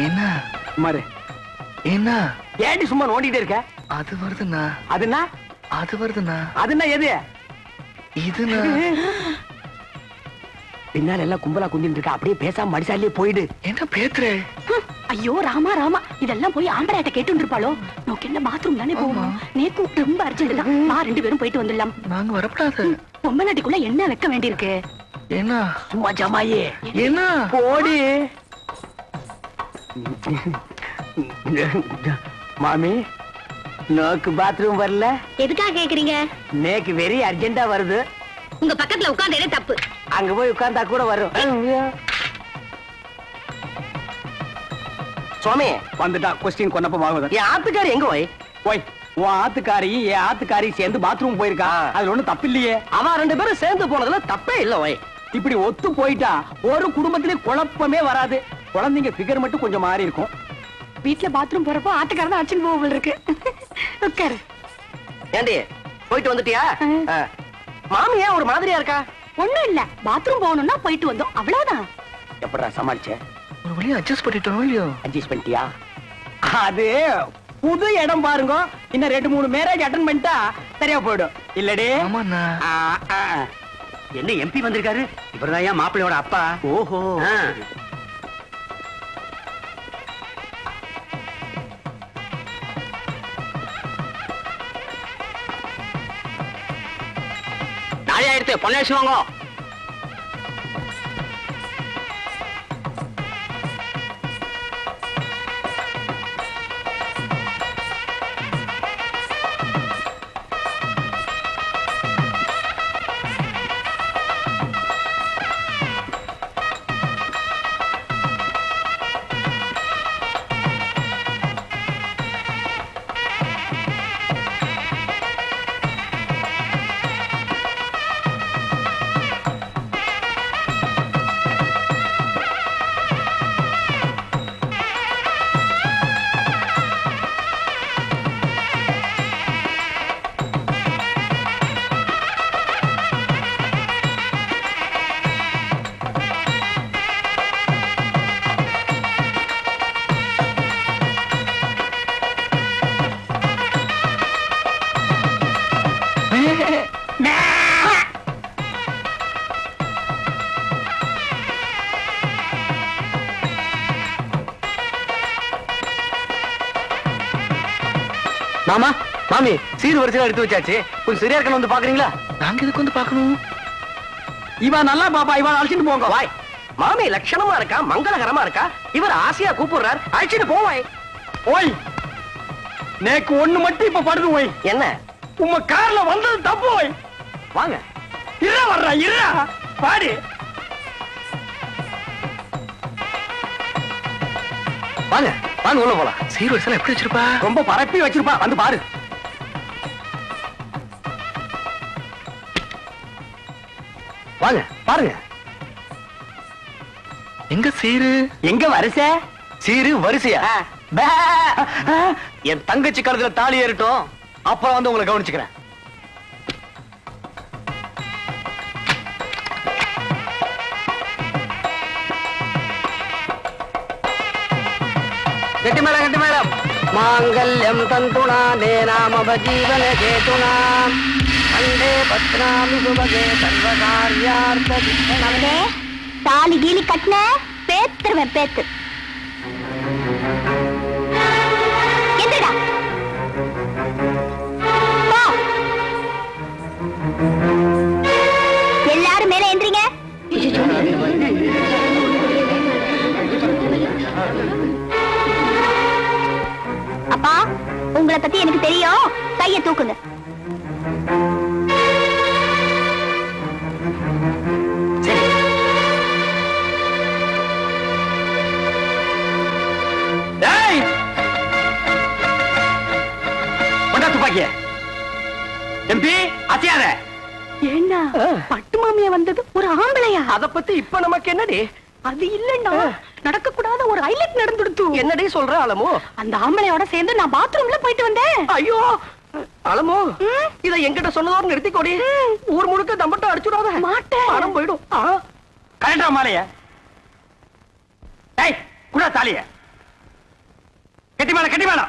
என்ன மாரு என்ன ஏடி சும்மா நோண்டிட்டே இருக்க? அது வருதுண்ணா. அதுனா அது வருதுண்ணா. அதுனா எது? இதுண்ணா. பின்னால எல்லாம் கும்பலா குந்திட்டு இருக்க. அப்படியே பேசாம மடிசாலியே போயிடு. என்ன பேத்துறே? ஐயோ ராமா ராமா, இதெல்லாம் போய் ஆம்பளையாட்ட கேட்டு இருப்பாளோ? நோக்கு என்ன பாத்ரூம் தானே போகணும். நேக்கு ரொம்ப அர்ஜென்ட் தான். நான் 2 பேரும் போயிட்டு வந்துடலாம். நாங்க வரப்படாது. பொம்மை நாட்டிக்குள்ள என்ன வைக்க வேண்டியிருக்கு? என்ன சும்மா ஜமாயே என்ன போடி. மாமி நோக்கு பாத்ரூம் வரல. எதுக்காக கேக்குறீங்க? நேக்கு வெரி அர்ஜென்டா வருது. உங்க பக்கத்துல உட்கார்ந்ததே தப்பு. அங்க போய் உட்கார்ந்தா கூட வரும். சுவாமி வந்துட்டா. கொஸ்டின் கொன்னப்ப வாங்குது. என் ஆத்துக்காரி எங்க போய் போய் உன் ஆத்துக்காரியும் என் ஆத்துக்காரியும் சேர்ந்து பாத்ரூம் போயிருக்கா. அதுல ஒண்ணும் தப்பு இல்லையே. அவ 2 பேரும் சேர்ந்து போனதுல தப்பே இல்ல. ஓய் இப்படி ஒத்து போயிட்டா ஒரு குடும்பத்திலே குழப்பமே வராது. குழந்தைங்க ஃபிகர் மட்டும் கொஞ்சம் மாறி இருக்கும். வீட்டுல பாத்ரூம் போறப்போ ஆட்டுக்காரதான் அடிச்சுன்னு போக இருக்கு. உட்காரு. ஏண்டி போயிட்டு வந்துட்டியா? மாமி ஏன் ஒரு மாதிரியா இருக்கா? ஒண்ணும் இல்ல, பாத்ரூம் போகணும்னா போயிட்டு வந்தோம், அவ்வளவுதான். எப்படா சமாளிச்ச? ஒரு வழியா அட்ஜஸ்ட் பண்ணிட்டோம் இல்லையோ? அட்ஜஸ்ட் பண்ணிட்டியா? அது புது இடம் பாருங்க. இன்னும் 2-3 மேரேஜ் அட்டன் பண்ணிட்டா சரியா போயிடும். இல்லடே? ஆமாண்ணா. என்ன எம்பி வந்திருக்காரு? இவர்தான் ஏன் மாப்பிள்ளையோட அப்பா. ஓஹோ. நாளையாயிடுத்து பொண்ணாச்சு வாங்க. மாமா மாமி சீர் வரிசையா எடுத்து வச்சாச்சு. கொஞ்சம் சரியா இருக்கணும் வந்து பாக்குறீங்களா? நாங்க இதுக்கு வந்து பாக்கணும். இவன் நல்லா பாப்பா, இவன் அழைச்சிட்டு போங்க. வாய் மாமி லட்சணமா இருக்கா, மங்களகரமா இருக்கா. இவர் ஆசையா கூப்பிடுறார், அழைச்சிட்டு போவாய். ஓய் நேக்கு ஒண்ணு மட்டும் இப்ப படுது. ஓய் என்ன உங்க கார்ல வந்தது தப்பு. ஓய் வாங்க. இரா வர்றா இரா பாடு. வாங்க வாங்க உள்ள போலாம். சீர் வரிசையில எப்படி வச்சிருப்பா? ரொம்ப பரப்பி வச்சிருப்பா, வந்து பாரு. வாங்க பாருங்க. எங்க சீரு எங்க வரிசை? சீரு வரிசையா? என் தங்கச்சி கழுத்துல தாலி ஏறட்டும், அப்புறம் வந்து உங்களை கவனிச்சுக்கிறேன். கட்டி மேளம் கட்டி மேளம். மாங்கல்யம் தந்துனா நேனாம ஜீவன கேதுனா அண்டே பத்ராமி சுபகே சர்வகார்யார்த்த சித்தனே. தாலி கீலி கட்டின பேத்துருவேன் பேத்து. எந்திரடா எல்லாரும் மேல எந்திரிங்க. அப்பா உங்களை பத்தி எனக்கு தெரியும், கைய தூக்குங்க. எம்பி அத்தியாத ஏன்னா பட்டு மாமியா வந்தது ஒரு ஆம்பளையா? அத பத்தி இப்ப நமக்கு என்னடி? அது இல்லன்னா நடக்க கூடாத ஒரு ஹைலைட் நடந்துடுத்து. என்னடி சொல்ற அலமோ? அந்த ஆம்பளையோட சேர்ந்து நான் பாத்ரூம்ல போயிட்டு வந்தேன். ஐயோ அலமோ, இத என்கிட்ட சொன்னதோட நிறுத்திக்கோடி. ஊர் முழுக்க தம்பட்ட அடிச்சுடாத. மாட்டேன், பணம் போயிடும். கரெக்டா மாலைய. ஏய் குடா தாலிய. கட்டி மேல கட்டி மேல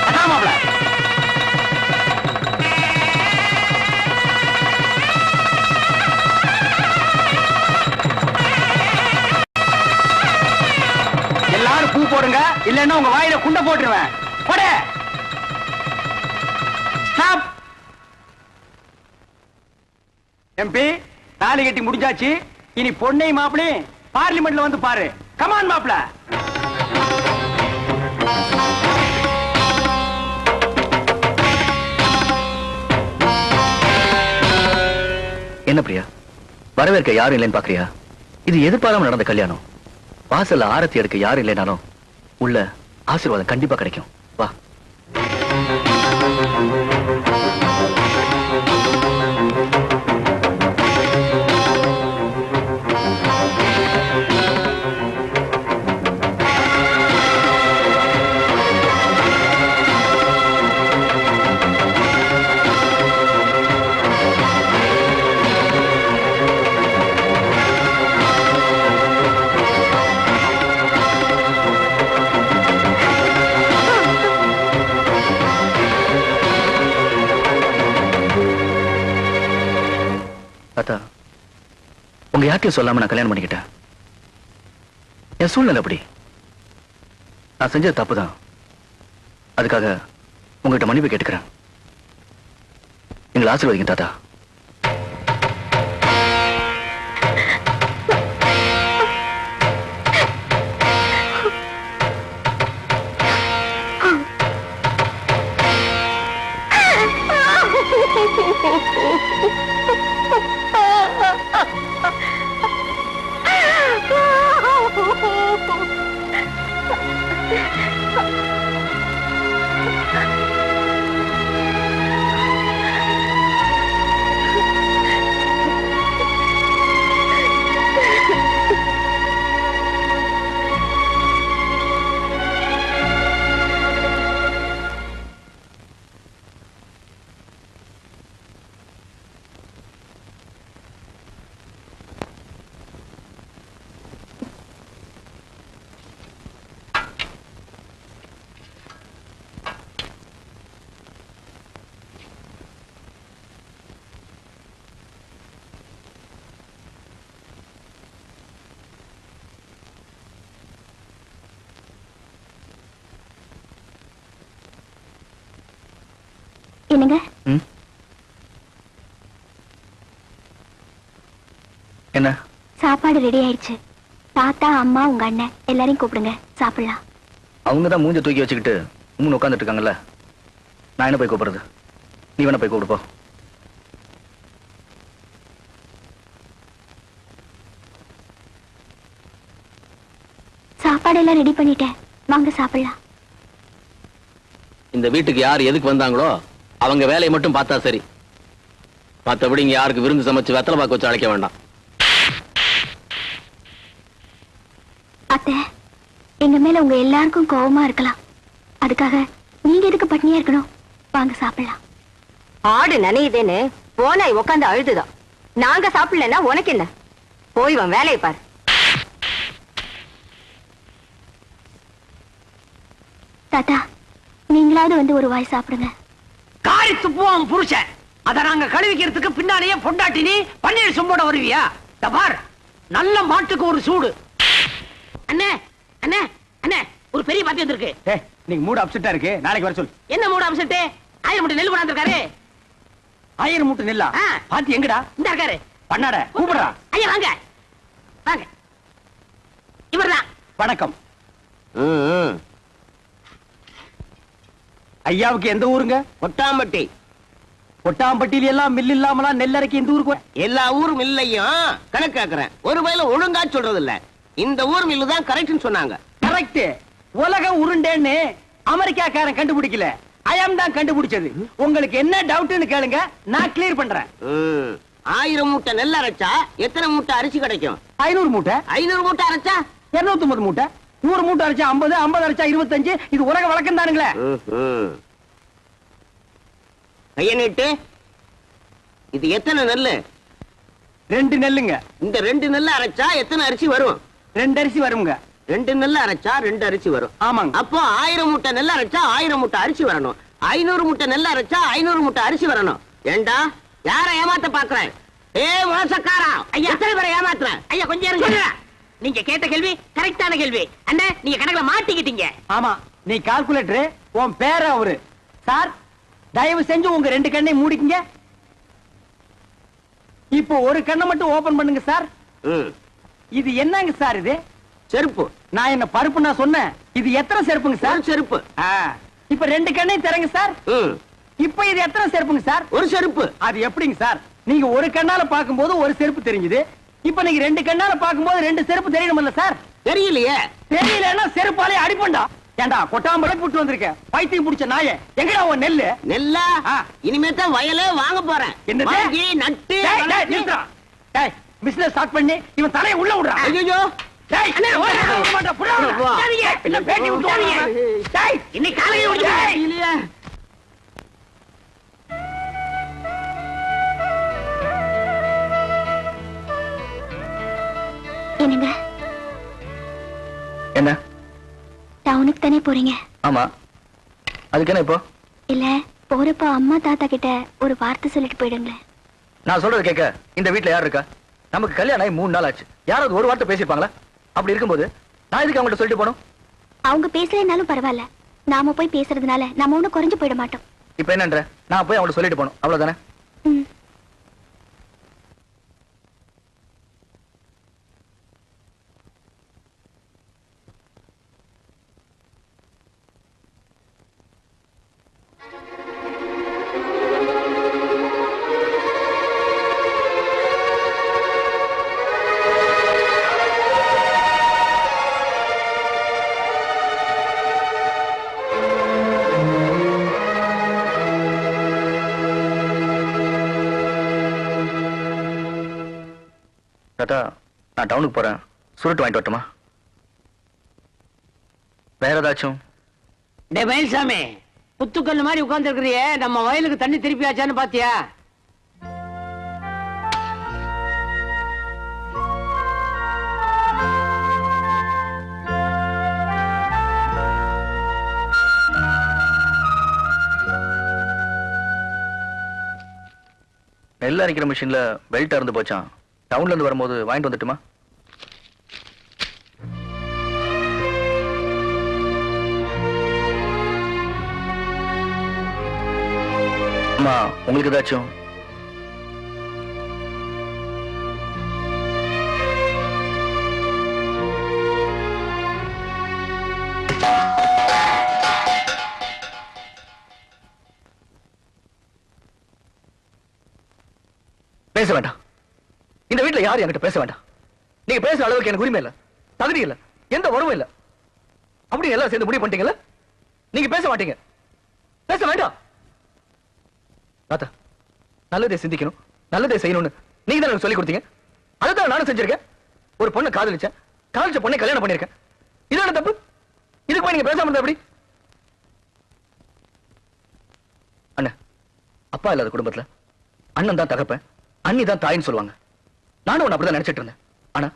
அதான் மாப்பிள. எல்லாரும் பூ போடுங்க, இல்லன்னா உங்க வாயில குண்ட போட்டுருவேன். போடு. ஸ்டாப். எம்பி, தாலி கட்டி முடிஞ்சாச்சு. இனி பொண்ணை மாப்பிளே பார்லிமெண்ட்ல வந்து பாரு. கமான் மாப்பிள. என்ன பிரியா, வரவேற்க யாரும் இல்லைன்னு பாக்குறியா? இது எதிர்பாராம நடந்த கல்யாணம். வாசல்ல ஆரத்தி எடுக்க யாரும் இல்லைனாலும் உள்ள ஆசீர்வாதம் கண்டிப்பா கிடைக்கும். வா. தாத்தா, உங்க யார்கிட்டயும் சொல்லாம நான் கல்யாணம் பண்ணிக்கிட்டேன். என் சூழ்நிலை அப்படி. நான் செஞ்சது தப்புதான். அதுக்காக உங்ககிட்ட மன்னிப்பு கேட்டுக்கிறேன். எங்களை ஆசீர்வதிங்க தாத்தா. என்னங்க? என்ன? சாப்பாடு ரெடி ஆயிடுச்சு. தாத்தா, அம்மா, உங்க அண்ணன் எல்லாரையும் கூப்பிடுங்க, சாப்பிடலாம். அவங்கதான் மூஞ்ச தூக்கி வச்சுக்கிட்டு உட்கார்ந்துட்டு இருக்காங்கல்ல. நான் என்ன போய் கூப்பிடுறது? நீ வேணா போய் கூப்பிடு போ. சாப்பாடு எல்லாம் ரெடி பண்ணிட்டேன், வாங்க சாப்பிடலாம். இந்த வீட்டுக்கு யார் எதுக்கு வந்தாங்களோ அவங்க வேலையை மட்டும் பார்த்தா சரி. மற்றபடி இங்க யாருக்கு விருந்து சமைச்சு வெத்தலை பாக்கு வச்சு அழைக்க வேண்டாம். அத்தை, எங்க மேல உங்க எல்லாருக்கும் கோவமா இருக்கலாம். அதுக்காக நீங்க எதுக்கு பட்னியா இருக்கணும்? வாங்க சாப்பிடலாம். ஆடு நனையுதேன்னு போனாய் உட்காந்து அழுதுதான். நாங்க சாப்பிடலன்னா உனக்கு என்ன? போய் வன் வேலையை பாரு. தாத்தா, நீங்களாவது வந்து ஒரு வாய் சாப்பிடுங்க. காரி துப்புவான் புருஷன். அத நாங்க கழுவிக்கிறதுக்கு பின்னாலேயே பொண்டாட்டி நீ பன்னீர் சும்போட வருவியா? பார், நல்ல மாட்டுக்கு ஒரு சூடு. அண்ணே அண்ணே அண்ணே, ஒரு பெரிய பாத்தி வந்திருக்கு. நீங்க மூடு அப்செட்டா இருக்கு, நாளைக்கு வர சொல்லு. என்ன மூட அம்சட்டு? 1000 மூட்டை நெல் கொண்டாந்துருக்காரு. 1000 மூட்டை நெல்லா? பாத்தி எங்கடா? இந்த இருக்காரு. பண்ணாட கூப்பிடுறா. ஐயா வாங்க வாங்க. இவர்தான். வணக்கம். ஐயாவுக்கு எந்த ஊருங்க? கொட்டாம்பட்டி. கொட்டாம்பட்டியில எல்லாம் மில் இல்லாமலாம் நெல்லரைக்கு இந்த ஊருக்கு எல்லா ஊர் மில்லையும் கணக்காக்குறேன். ஒரு வயல ஒழுங்கா சொல்றது இல்ல. இந்த ஊர் மில்லு தான் கரெக்ட்னு சொன்னாங்க. கரெக்ட். உலக உருண்டேன்னு அமெரிக்காக்காரன் கண்டுபிடிக்கல, ஐயம் தான் கண்டுபிடிச்சது. உங்களுக்கு என்ன டவுட்னு கேளுங்க, நான் கிளியர் பண்றேன். 1000 மூட்டை நெல் அரைச்சா எத்தனை மூட்டை அரிசி கிடைக்கும்? 500 மூட்டை. 500 மூட்டை அரைச்சா 250 மூட்டை. 100 மூட்டை அரைச்சா 50, 50 அரைச்சா 25. இது உலக வழக்கம் தானுங்களே. கைய நீட்டு. இது எத்தனை நெல்லு? 2 நெல்லுங்க. இந்த 2 நெல்ல அரைச்சா எத்தனை அரிசி வரும்? 2 அரிசி வருங்க. 2 நெல் அரைச்சா 2 அரிசி வரும். ஆமாங்க. அப்போ 1000 மூட்டை நெல் அரைச்சா 1000 மூட்டை அரிசி வரணும். 500 மூட்டை நெல் அரைச்சா 500 மூட்டை அரிசி வரணும். ஏண்டா யார ஏமாத்த பாக்குறேன்? மோசக்காரா, ஐயா. எத்தனை பேரை ஏமாத்துறேன்? ஐயா கொஞ்சம் இருங்க. நீங்க கேட்ட கேள்வி கரெக்டான கேள்வி. அண்ணே நீங்க கணக்குல மாட்டிக்கிட்டீங்க. ஆமா, நீ கால்குலேட்டர், உன் பேர அவரு. சார், தயவு செஞ்சு உங்க 2 கண்ணை மூடிக்கங்க. இப்போ ஒரு கண்ணை மட்டும் ஓபன் பண்ணுங்க சார். இது என்னங்க சார் இது? செருப்பு. நான் என்ன பருப்பு நான் சொன்னேன். இது எத்தனை செருப்புங்க சார்? செருப்பு. இப்ப 2 கண்ணையும் திறங்க சார். இப்ப இது எத்தனை செருப்புங்க சார்? ஒரு செருப்பு. அது எப்படிங்க சார்? நீங்க ஒரு கண்ணால பாக்கும்போது ஒரு செருப்பு தெரிஞ்சது. இப்ப நீங்க 2 கண்ணால பாக்கும்போது 2 செருப்பு தெரியணும்ல சார்? தெரியலையே. தெரியலன்னா செருப்பாலே அடிப்பண்டா. ஏண்டா கொட்டாம்பளை புட்டு வந்திருக்க பைத்தியம் பிடிச்ச நாயே. எங்கடா உன் நெல்லு? நெல்லா? இனிமே தான் வயலே வாங்க போறேன். என்னது? வாங்கி நட்டு பிசினஸ் ஸ்டார்ட் பண்ணி இவன் தலையை உள்ள விடுறா. ஐயோ டேய், அண்ணே, ஓட விட மாட்டா, புடா விடுறா. சரிங்க. இல்ல, பேட்டி விட்டுறாதீங்க. டேய், இன்னைக்கு காலையில விடுங்க. இல்லையே. என்னங்க, என்ன? டவுனுக்கு தானே போறீங்க? ஆமா, அதுக்கு என்ன இப்போ? இல்ல, போறப்ப அம்மா தாத்தா கிட்ட ஒரு வார்த்தை சொல்லிட்டு போயிடுங்களேன். நான் சொல்றது கேட்க இந்த வீட்டுல யார் இருக்கா? நமக்கு கல்யாணம் ஆகி 3 நாள் ஆச்சு. யாராவது ஒரு வார்த்தை பேசிருப்பாங்களா? அப்படி இருக்கும்போது நான் இதுக்கு அவங்கள்ட்ட சொல்லிட்டு போனோம். அவங்க பேசலைன்னாலும் பரவாயில்ல, நாம போய் பேசுறதுனால நம்ம ஒண்ணும் குறைஞ்சு போயிட மாட்டோம். இப்ப என்னன்ற, நான் போய் அவங்கள்ட்ட சொல்லிட்டு போனோம், அவ்வளவுதானே? ம். தாத்தா, நான் டவுனுக்கு போறேன். சுருட்டு வாங்கிட்டு வரட்டுமா? வேற ஏதாச்சும்? டே மயில்சாமி, புத்துக்கல் மாதிரி உட்கார்ந்து இருக்கிறியே, நம்ம வயலுக்கு தண்ணி திருப்பியாச்சான்னு பாத்தியா? நெல் அரைக்கிற மிஷின்ல பெல்ட் அறுந்து போச்சான். டவுன்ல இருந்து வரும்போது வாங்கிட்டு வந்துட்டுமா? அம்மா, உங்களுக்கு ஏதாச்சும்? பேச வேண்டாம். இந்த வீட்டுல யாரும் என்கிட்ட பேச வேண்டாம். நீங்க பேசுற அளவுக்கு எனக்கு உரிமை இல்ல, தகுதி இல்ல, எந்த உறவும் இல்ல. அப்படி எல்லாம் சேர்ந்து முடிவு பண்ணிட்டீங்கல்ல? நீங்க பேச மாட்டீங்க, பேச வேண்டாம். தாத்தா, நல்லதே சிந்திக்கணும், நல்லதே செய்யணும்னு நீங்க தான் எனக்கு சொல்லி கொடுத்தீங்க. அதுதான் நானும் செஞ்சிருக்கேன். ஒரு பொண்ணை காதலிச்சேன், காதலிச்ச பொண்ணை கல்யாணம் பண்ணிருக்கேன். இதான தப்பு? இதுக்கு போய் நீங்க பேசாம இருந்தா எப்படி? அண்ணன், அப்பா இல்லாத குடும்பத்துல அண்ணன் தான் தகப்பேன், அண்ணி தான் தாயின்னு சொல்லுவாங்க. நானும் உன்னை அப்படிதான் நினைச்சிட்டு இருந்தேன். ஆனா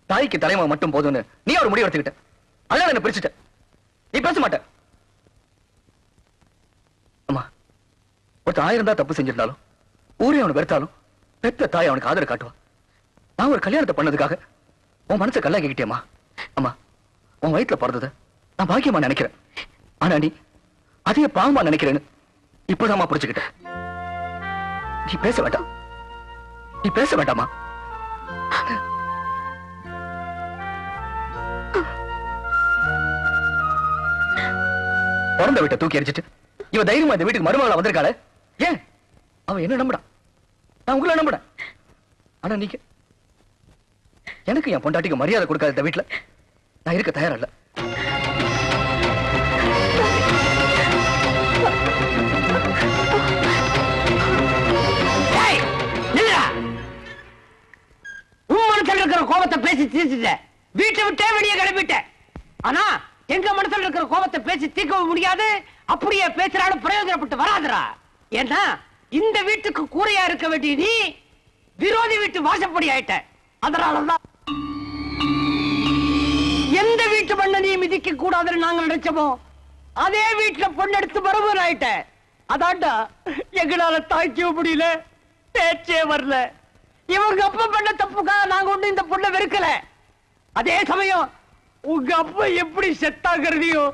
தாய்க்கு தலைமை மட்டும் போதும்னு நீ ஒரு முடிவு எடுத்துக்கிட்ட. அதனால என்ன பிரிச்சுட்ட. நீ பேச மாட்ட. அம்மா, ஒருத்த 1000 தான் தப்பு செஞ்சிருந்தாலும், ஊரே அவனுக்கு வெறுத்தாலும், பெத்த தாய் அவனுக்கு ஆதரவு காட்டுவா. நான் ஒரு கல்யாணத்தை பண்ணதுக்காக உன் மனசை கல்லாக்கிக்கிட்டேம்மா. அம்மா, உன் வயிற்றுல பிறந்தத நான் பாக்கியமா நினைக்கிறேன். ஆனா நீ அதே பாவமா நினைக்கிறேன்னு இப்பதாம்மா புரிச்சுக்கிட்டேன். நீ பேச வேண்டாம், நீ பேச வேண்டாமா? பிறந்த வீட்டை தூக்கி எரிச்சிட்டு இவ தைரியமா இந்த வீட்டுக்கு மருமகளா வந்திருக்காளே, ஏன்? அவன் என்ன நம்புறான், நான் உங்களை நம்புறேன். ஆனா நீங்க எனக்கு என் பொண்டாட்டிக்கு மரியாதை கொடுக்காத இந்த வீட்டுல நான் இருக்க தயாரா இல்ல. இருக்கிற கோபத்தை பேசி தீர்த்துட்ட, வீட்டை விட்டே வெளியே கிளம்பிட்ட. ஆனா எங்க மனசுல இருக்கிற கோபத்தை பேசி தீர்க்கவும் முடியாது. அப்படியே பேசுறாலும் பிரயோஜனப்பட்டு வராதுரா. ஏன்னா இந்த வீட்டுக்கு கூரையா இருக்க வேண்டிய நீ விரோதி வீட்டு வாசப்படி ஆயிட்ட. அதனாலதான் எந்த வீட்டு மண்ணை நீ மிதிக்க கூடாதுன்னு நாங்க நினைச்சோமோ அதே வீட்டுல பொண்ணு எடுத்து பரவல் ஆயிட்ட. அதான்டா எங்களால தாய்க்க முடியல, பேச்சே வரல. இவங்க அப்பா பண்ண தப்புக்காக நாங்க ஒண்ணு இந்த பொண்ணை வெறுக்கல. அதே சமயம் உங்க அப்பா எப்படி செத்தாங்கிறதையும்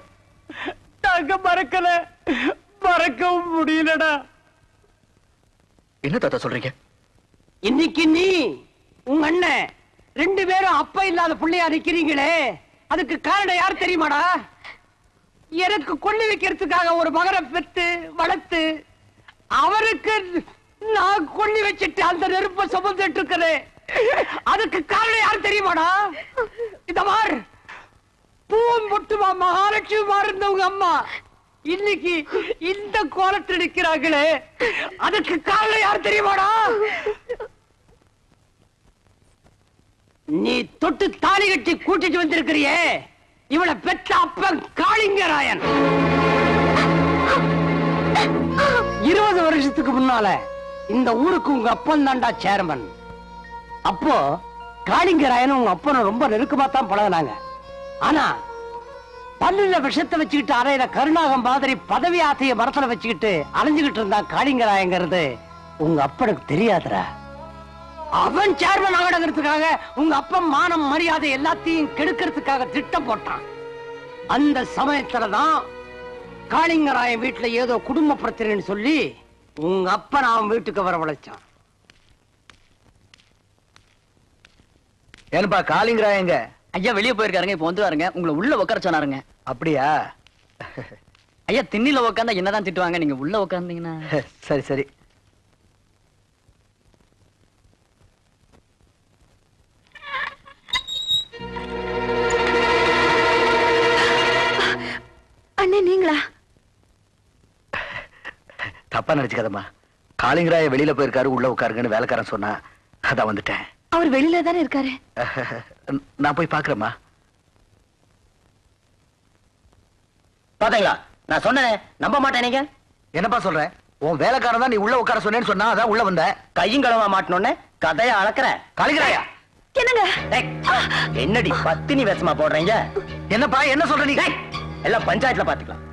நாங்க மறக்கல, மறக்கவும் முடியலடா. என்ன தாத்தா சொல்றீங்க? இன்னைக்கு நீ உங்க அண்ணன் 2 பேரும் அப்பா இல்லாத பிள்ளையா நிக்கிறீங்களே, அதுக்கு காரணம் யார் தெரியுமாடா? எனக்கு கொள்ளி வைக்கிறதுக்காக ஒரு மகனை பெற்று வளர்த்து அவருக்கு நான் கொள்ளி வச்சுட்டு அந்த நெருப்ப சுமந்துட்டு இருக்கிறேன். அதுக்கு காரணம் யார் தெரியுமாடா? இந்த மாதிரி பூவும் பொட்டுமா மகாலட்சுமி இருந்தவங்க அம்மா இன்னைக்கு இந்த கோலத்தில் நிற்கிறாங்களே, அதுக்கு காரணம் யார் தெரியுமாடா? நீ தொட்டு தாலி கட்டி கூட்டிட்டு வந்திருக்கிறியே, இவளை பெற்ற அப்பன் காளிங்கராயன். 20 வருஷத்துக்கு முன்னால இந்த ஊருக்கு உங்க அப்பன் தாண்டா சேர்மன். அப்போ காளிங்கராயன் உங்க அப்பனும் ரொம்ப நெருக்கமா தான் பழகினாங்க. ஆனா பல்லுல விஷத்தை வச்சுக்கிட்டு அறையில கருணாகம் மாதிரி பதவி ஆசைய மரத்துல வச்சுக்கிட்டு அலைஞ்சுகிட்டு இருந்தா காளிங்கராயங்கிறது உங்க அப்பனுக்கு தெரியாதுடா. அவன் சேர்மன் ஆகணுங்கிறதுக்காக உங்க அப்பன் மானம் மரியாதை எல்லாத்தையும் கெடுக்கிறதுக்காக திட்டம் போட்டான். அந்த சமயத்துலதான் காளிங்கராயன் வீட்டுல ஏதோ குடும்ப பிரச்சனைன்னு சொல்லி உங்க அப்பன் அவன் வீட்டுக்கு வரவழைச்சான். ஏன்பா காளிங்கராயங்க? ஐயா வெளியே போயிருக்காருங்க, இப்ப வந்துருவாருங்க. உங்களை உள்ள உட்கார சொன்னாருங்க. அப்படியா? ஐயா திண்ணில உட்காந்தா என்னதான் திட்டுவாங்க, நீங்க உள்ள உட்கார்ந்தீங்கன்னா. சரி சரி. அண்ணே நீங்களா? தப்பா நினைச்சுக்காதம்மா. காளிங்கராய வெளியில போயிருக்காரு, உள்ள உட்காருங்கன்னு வேலைக்காரன் சொன்னா அதான் வந்துட்டேன். அவர் வெளியில தானே இருக்காரு. நான் போய் பாக்குறேம்மா. பாத்தீங்களா, நான் சொன்னேன் நம்ப மாட்டேன். நீங்க என்னப்பா சொல்ற? உன் வேலைக்காரன் தான் நீ உள்ள உட்கார சொன்னேன்னு சொன்னா அதான் உள்ள வந்த. கையும் களவா மாட்டணும்னு கதைய அளக்குற. காளிங்கராயா என்னங்க? என்னடி பத்தினி வேஷமா போடுறீங்க? என்னப்பா என்ன சொல்ற நீ? எல்லாம் பஞ்சாயத்துல பாத்துக்கலாம்.